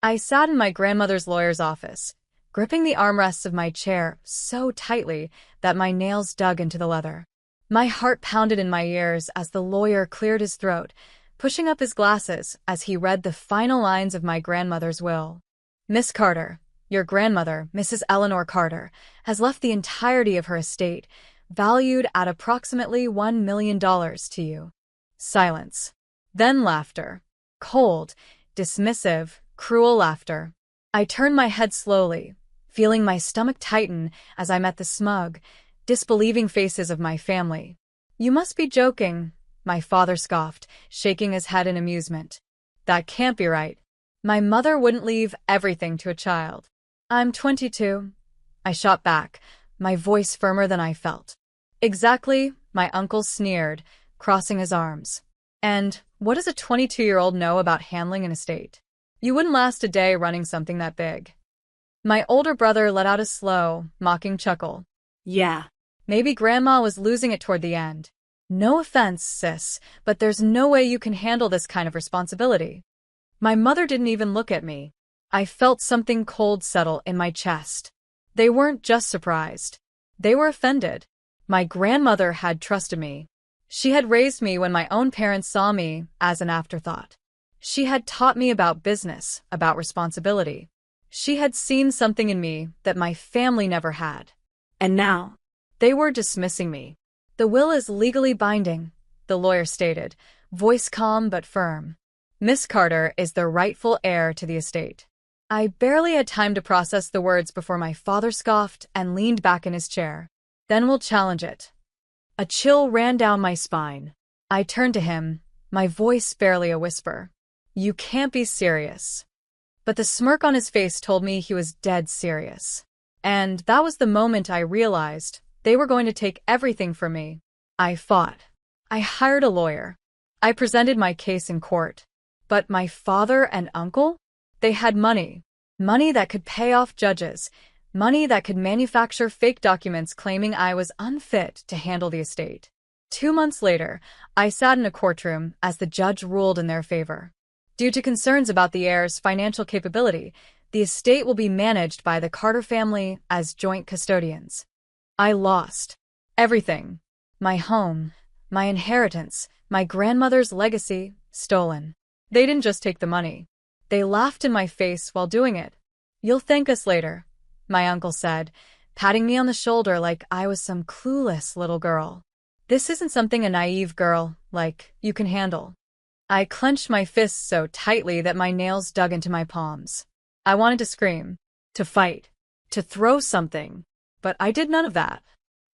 I sat in my grandmother's lawyer's office, gripping the armrests of my chair so tightly that my nails dug into the leather. My heart pounded in my ears as the lawyer cleared his throat, pushing up his glasses as he read the final lines of my grandmother's will. Miss Carter, your grandmother, Mrs. Eleanor Carter, has left the entirety of her estate, valued at approximately $1 million to you. Silence. Then laughter. Cold, dismissive, cruel laughter. I turned my head slowly, feeling my stomach tighten as I met the smug, disbelieving faces of my family. You must be joking, my father scoffed, shaking his head in amusement. That can't be right. My mother wouldn't leave everything to a child. I'm 22. I shot back, my voice firmer than I felt. Exactly, my uncle sneered, crossing his arms. And what does a 22-year-old know about handling an estate? You wouldn't last a day running something that big. My older brother let out a slow, mocking chuckle. Yeah. Maybe Grandma was losing it toward the end. No offense, sis, but there's no way you can handle this kind of responsibility. My mother didn't even look at me. I felt something cold settle in my chest. They weren't just surprised. They were offended. My grandmother had trusted me. She had raised me when my own parents saw me as an afterthought. She had taught me about business, about responsibility. She had seen something in me that my family never had. And now, they were dismissing me. The will is legally binding, the lawyer stated, voice calm but firm. Miss Carter is the rightful heir to the estate. I barely had time to process the words before my father scoffed and leaned back in his chair. Then we'll challenge it. A chill ran down my spine. I turned to him, my voice barely a whisper. You can't be serious. But the smirk on his face told me he was dead serious. And that was the moment I realized they were going to take everything from me. I fought. I hired a lawyer. I presented my case in court. But my father and uncle? They had money. Money that could pay off judges. Money that could manufacture fake documents claiming I was unfit to handle the estate. 2 months later, I sat in a courtroom as the judge ruled in their favor. Due to concerns about the heir's financial capability, the estate will be managed by the Carter family as joint custodians. I lost everything. My home, my inheritance, my grandmother's legacy, stolen. They didn't just take the money. They laughed in my face while doing it. You'll thank us later, my uncle said, patting me on the shoulder like I was some clueless little girl. This isn't something a naive girl like you can handle. I clenched my fists so tightly that my nails dug into my palms. I wanted to scream, to fight, to throw something, but I did none of that.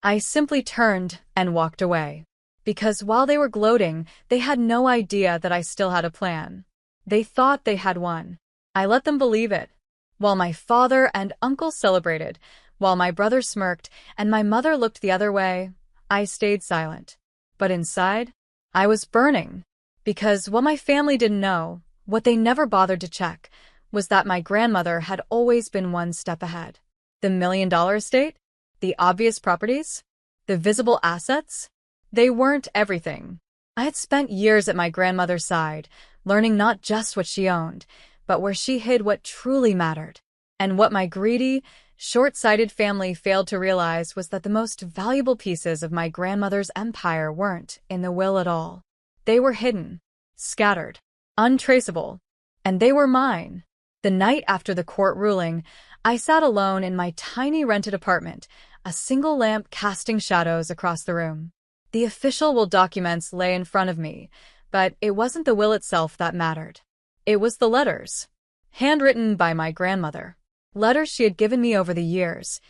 I simply turned and walked away. Because while they were gloating, they had no idea that I still had a plan. They thought they had won. I let them believe it. While my father and uncle celebrated, while my brother smirked and my mother looked the other way, I stayed silent. But inside, I was burning. Because what my family didn't know, what they never bothered to check, was that my grandmother had always been one step ahead. The $1 million estate? The obvious properties? The visible assets? They weren't everything. I had spent years at my grandmother's side, learning not just what she owned, but where she hid what truly mattered. And what my greedy, short-sighted family failed to realize was that the most valuable pieces of my grandmother's empire weren't in the will at all. They were hidden, scattered, untraceable, and they were mine. The night after the court ruling, I sat alone in my tiny rented apartment, a single lamp casting shadows across the room. The official will documents lay in front of me, but it wasn't the will itself that mattered. It was the letters. Handwritten by my grandmother. Letters she had given me over the years,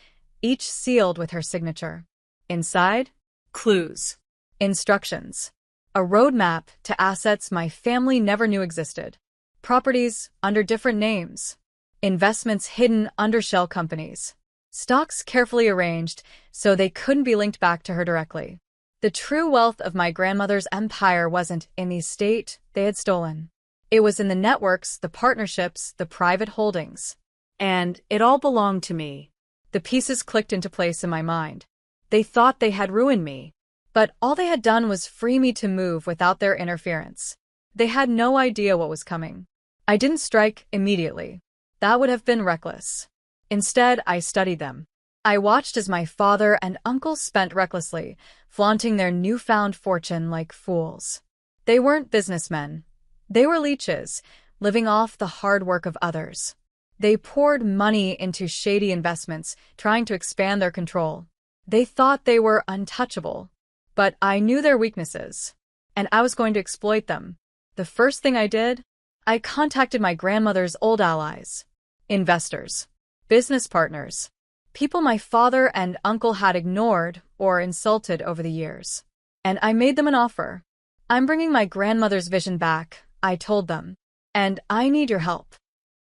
each sealed with her signature. Inside, clues. Instructions. A roadmap to assets my family never knew existed. Properties under different names. Investments hidden under shell companies. Stocks carefully arranged so they couldn't be linked back to her directly. The true wealth of my grandmother's empire wasn't in the estate they had stolen. It was in the networks, the partnerships, the private holdings. And it all belonged to me. The pieces clicked into place in my mind. They thought they had ruined me. But all they had done was free me to move without their interference. They had no idea what was coming. I didn't strike immediately. That would have been reckless. Instead, I studied them. I watched as my father and uncle spent recklessly, flaunting their newfound fortune like fools. They weren't businessmen. They were leeches, living off the hard work of others. They poured money into shady investments, trying to expand their control. They thought they were untouchable. But I knew their weaknesses, and I was going to exploit them. The first thing I did, I contacted my grandmother's old allies, investors, business partners, people my father and uncle had ignored or insulted over the years. And I made them an offer. I'm bringing my grandmother's vision back, I told them, and I need your help.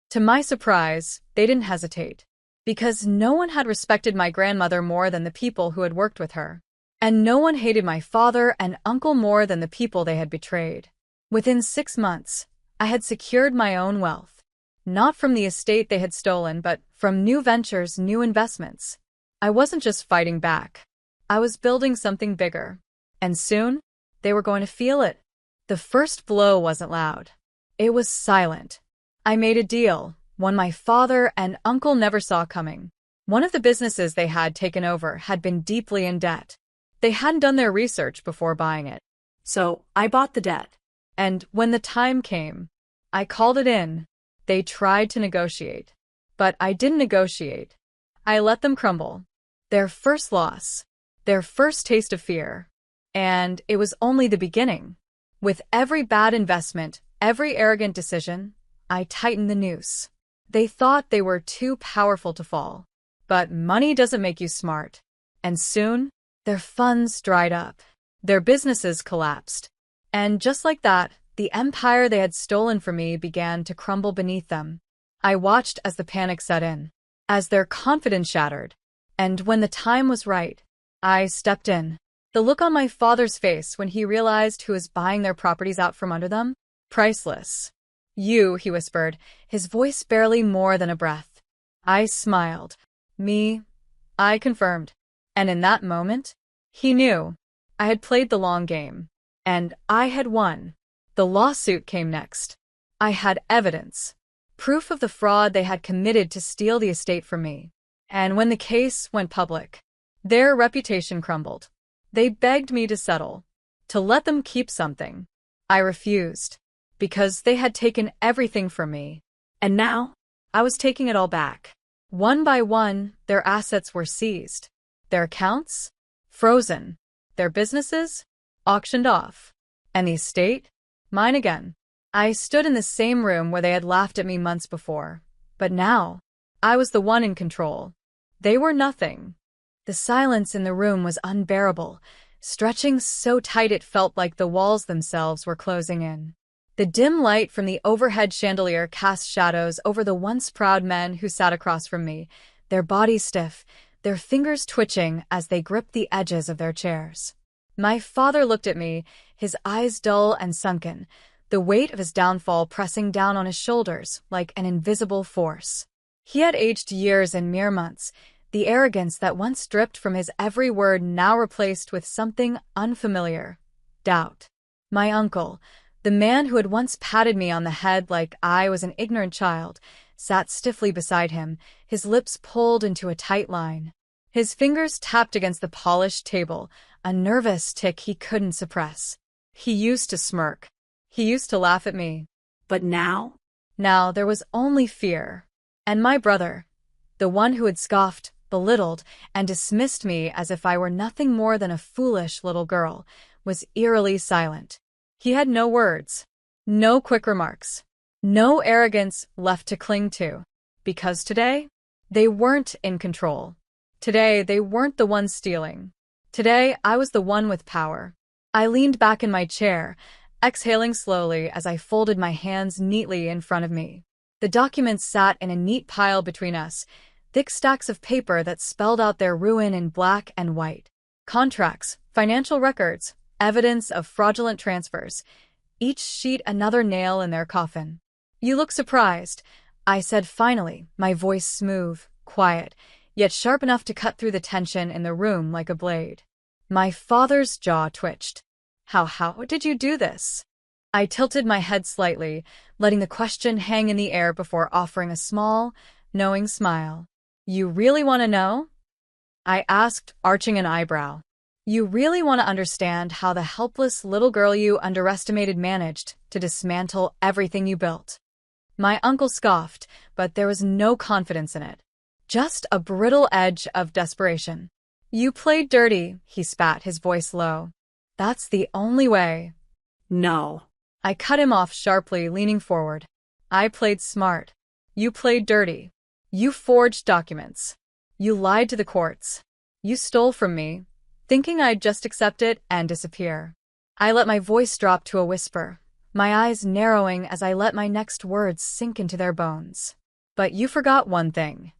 To my surprise, they didn't hesitate, because no one had respected my grandmother more than the people who had worked with her. And no one hated my father and uncle more than the people they had betrayed. Within 6 months, I had secured my own wealth. Not from the estate they had stolen, but from new ventures, new investments. I wasn't just fighting back. I was building something bigger. And soon, they were going to feel it. The first blow wasn't loud. It was silent. I made a deal, one my father and uncle never saw coming. One of the businesses they had taken over had been deeply in debt. They hadn't done their research before buying it. So I bought the debt. And when the time came, I called it in. They tried to negotiate. But I didn't negotiate. I let them crumble. Their first loss. Their first taste of fear. And it was only the beginning. With every bad investment, every arrogant decision, I tightened the noose. They thought they were too powerful to fall. But money doesn't make you smart. And soon, their funds dried up. Their businesses collapsed. And just like that, the empire they had stolen from me began to crumble beneath them. I watched as the panic set in, as their confidence shattered. And when the time was right, I stepped in. The look on my father's face when he realized who was buying their properties out from under them? Priceless. You, he whispered, his voice barely more than a breath. I smiled. Me? I confirmed. And in that moment, he knew. I had played the long game. And I had won. The lawsuit came next. I had evidence. Proof of the fraud they had committed to steal the estate from me. And when the case went public, their reputation crumbled. They begged me to settle, to let them keep something. I refused, because they had taken everything from me. And now, I was taking it all back. One by one, their assets were seized. Their accounts? Frozen. Their businesses? Auctioned off. And the estate? Mine again. I stood in the same room where they had laughed at me months before. But now, I was the one in control. They were nothing. The silence in the room was unbearable, stretching so tight it felt like the walls themselves were closing in. The dim light from the overhead chandelier cast shadows over the once proud men who sat across from me, their bodies stiff, their fingers twitching as they gripped the edges of their chairs. My father looked at me, his eyes dull and sunken, the weight of his downfall pressing down on his shoulders like an invisible force. He had aged years in mere months, the arrogance that once dripped from his every word now replaced with something unfamiliar. Doubt. My uncle, the man who had once patted me on the head like I was an ignorant child, sat stiffly beside him, his lips pulled into a tight line. His fingers tapped against the polished table, a nervous tic he couldn't suppress. He used to smirk. He used to laugh at me. But now? Now there was only fear. And my brother, the one who had scoffed, belittled, and dismissed me as if I were nothing more than a foolish little girl, was eerily silent. He had no words, no quick remarks, no arrogance left to cling to. Because today, they weren't in control. Today, they weren't the ones stealing. Today, I was the one with power. I leaned back in my chair, exhaling slowly as I folded my hands neatly in front of me. The documents sat in a neat pile between us, thick stacks of paper that spelled out their ruin in black and white. Contracts, financial records, evidence of fraudulent transfers, each sheet another nail in their coffin. You look surprised, I said finally, my voice smooth, quiet, yet sharp enough to cut through the tension in the room like a blade. My father's jaw twitched. How did you do this? I tilted my head slightly, letting the question hang in the air before offering a small, knowing smile. You really want to know? I asked, arching an eyebrow. You really want to understand how the helpless little girl you underestimated managed to dismantle everything you built? My uncle scoffed, but there was no confidence in it. Just a brittle edge of desperation. You played dirty, he spat, his voice low. That's the only way. No. I cut him off sharply, leaning forward. I played smart. You played dirty. You forged documents. You lied to the courts. You stole from me, thinking I'd just accept it and disappear. I let my voice drop to a whisper, my eyes narrowing as I let my next words sink into their bones. But you forgot one thing.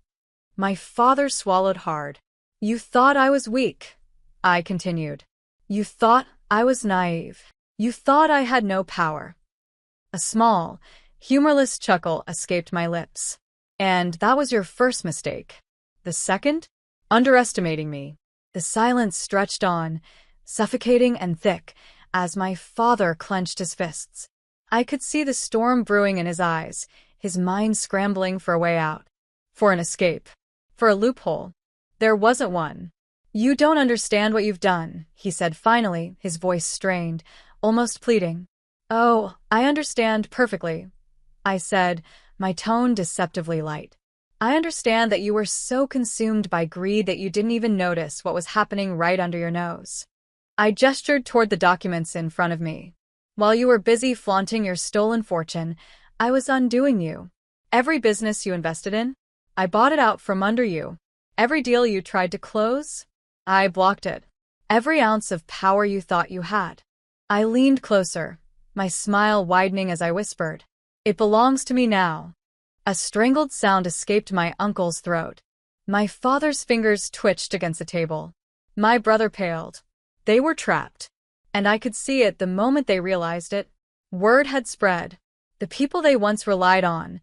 My father swallowed hard. You thought I was weak, I continued. You thought I was naive. You thought I had no power. A small, humorless chuckle escaped my lips. And that was your first mistake. The second? Underestimating me. The silence stretched on, suffocating and thick, as my father clenched his fists. I could see the storm brewing in his eyes, his mind scrambling for a way out. For an escape. For a loophole. There wasn't one. You don't understand what you've done, he said finally, his voice strained, almost pleading. Oh, I understand perfectly, I said, my tone deceptively light. I understand that you were so consumed by greed that you didn't even notice what was happening right under your nose. I gestured toward the documents in front of me. While you were busy flaunting your stolen fortune, I was undoing you. Every business you invested in, I bought it out from under you. Every deal you tried to close, I blocked it. Every ounce of power you thought you had. I leaned closer, my smile widening as I whispered, It belongs to me now. A strangled sound escaped my uncle's throat. My father's fingers twitched against the table. My brother paled. They were trapped. And I could see it the moment they realized it. Word had spread. The people they once relied on,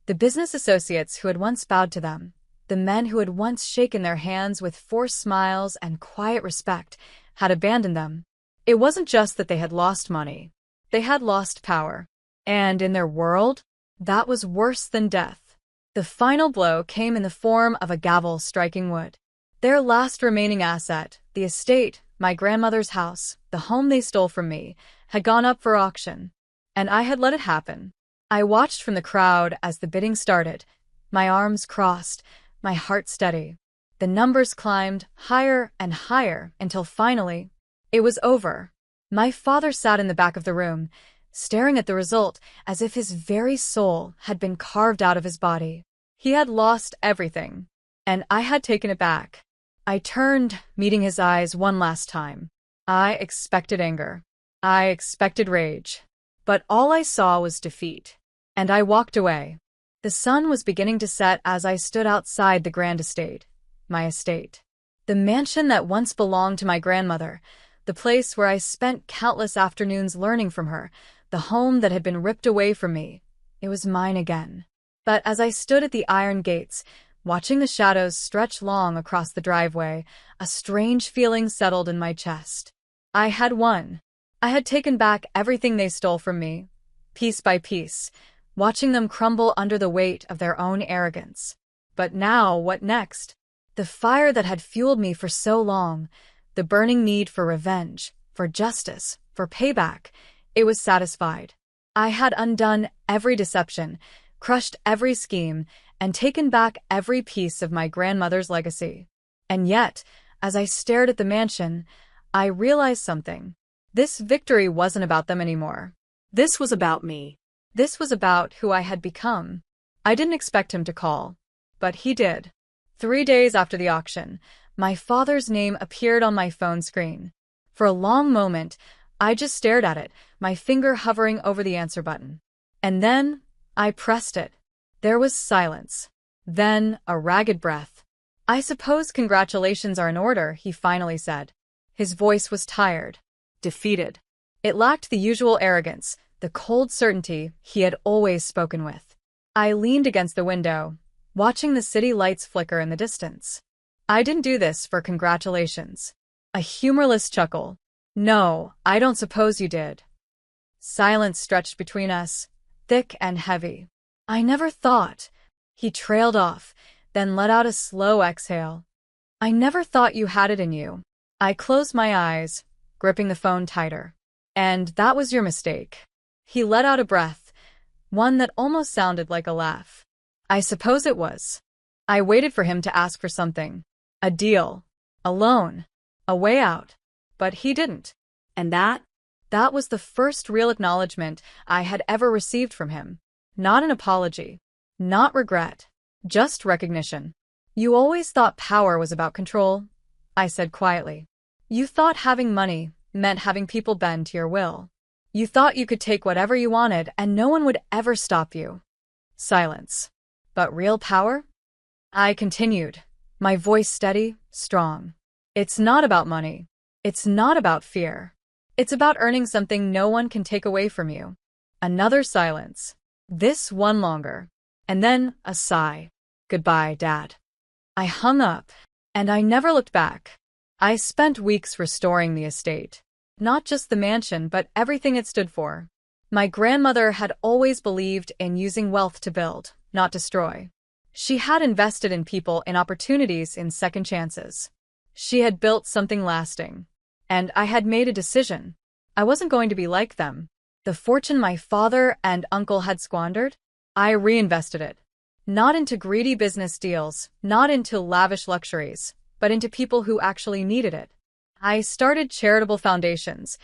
the business associates who had once bowed to them, the men who had once shaken their hands with forced smiles and quiet respect, had abandoned them. It wasn't just that they had lost money. They had lost power. And in their world, that was worse than death. The final blow came in the form of a gavel striking wood. Their last remaining asset, the estate, my grandmother's house, the home they stole from me, had gone up for auction. And I had let it happen. I watched from the crowd as the bidding started, my arms crossed, my heart steady. The numbers climbed higher and higher until finally, it was over. My father sat in the back of the room, staring at the result as if his very soul had been carved out of his body. He had lost everything, and I had taken it back. I turned, meeting his eyes one last time. I expected anger. I expected rage. But all I saw was defeat. And I walked away. The sun was beginning to set as I stood outside the grand estate, my estate. The mansion that once belonged to my grandmother, the place where I spent countless afternoons learning from her, the home that had been ripped away from me. It was mine again. But as I stood at the iron gates, watching the shadows stretch long across the driveway, a strange feeling settled in my chest. I had won. I had taken back everything they stole from me, piece by piece, watching them crumble under the weight of their own arrogance. But now, what next? The fire that had fueled me for so long, the burning need for revenge, for justice, for payback, it was satisfied. I had undone every deception, crushed every scheme, and taken back every piece of my grandmother's legacy. And yet, as I stared at the mansion, I realized something. This victory wasn't about them anymore. This was about me. This was about who I had become. I didn't expect him to call, but he did. 3 days after the auction, my father's name appeared on my phone screen. For a long moment, I just stared at it, my finger hovering over the answer button. And then, I pressed it. There was silence. Then, a ragged breath. I suppose congratulations are in order, he finally said. His voice was tired, defeated. It lacked the usual arrogance, the cold certainty he had always spoken with. I leaned against the window, watching the city lights flicker in the distance. I didn't do this for congratulations. A humorless chuckle. No, I don't suppose you did. Silence stretched between us, thick and heavy. I never thought. He trailed off, then let out a slow exhale. I never thought you had it in you. I closed my eyes, gripping the phone tighter. And that was your mistake. He let out a breath, one that almost sounded like a laugh. I suppose it was. I waited for him to ask for something. A deal. A loan. A way out. But he didn't. And that? That was the first real acknowledgement I had ever received from him. Not an apology. Not regret. Just recognition. You always thought power was about control, I said quietly. You thought having money meant having people bend to your will. You thought you could take whatever you wanted and no one would ever stop you. Silence. But real power? I continued, my voice steady, strong. It's not about money. It's not about fear. It's about earning something no one can take away from you. Another silence. This one longer. And then a sigh. Goodbye, Dad. I hung up, and I never looked back. I spent weeks restoring the estate. Not just the mansion, but everything it stood for. My grandmother had always believed in using wealth to build, not destroy. She had invested in people, in opportunities, in second chances. She had built something lasting. And I had made a decision. I wasn't going to be like them. The fortune my father and uncle had squandered, I reinvested it. Not into greedy business deals, not into lavish luxuries, but into people who actually needed it. I started charitable foundations,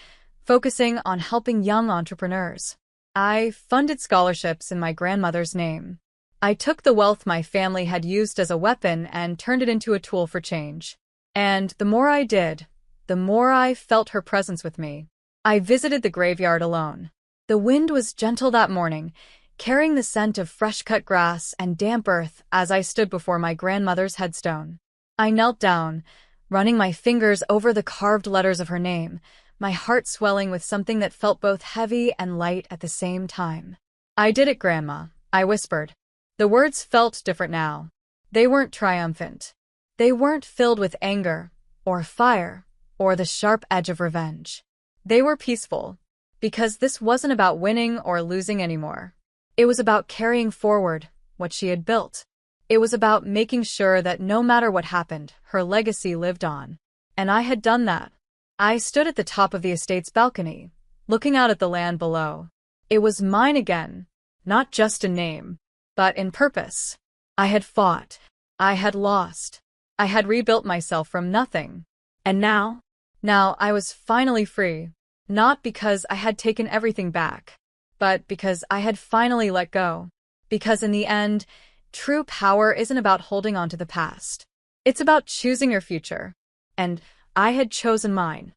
focusing on helping young entrepreneurs. I funded scholarships in my grandmother's name. I took the wealth my family had used as a weapon and turned it into a tool for change. And the more I did, the more I felt her presence with me. I visited the graveyard alone. The wind was gentle that morning, carrying the scent of fresh-cut grass and damp earth as I stood before my grandmother's headstone. I knelt down, running my fingers over the carved letters of her name, my heart swelling with something that felt both heavy and light at the same time. I did it, Grandma, I whispered. The words felt different now. They weren't triumphant. They weren't filled with anger, or fire, or the sharp edge of revenge. They were peaceful, because this wasn't about winning or losing anymore. It was about carrying forward what she had built. It was about making sure that no matter what happened, her legacy lived on. And I had done that. I stood at the top of the estate's balcony, looking out at the land below. It was mine again, not just in name, but in purpose. I had fought. I had lost. I had rebuilt myself from nothing. And now I was finally free. Not because I had taken everything back, but because I had finally let go. Because in the end, true power isn't about holding on to the past. It's about choosing your future. And I had chosen mine.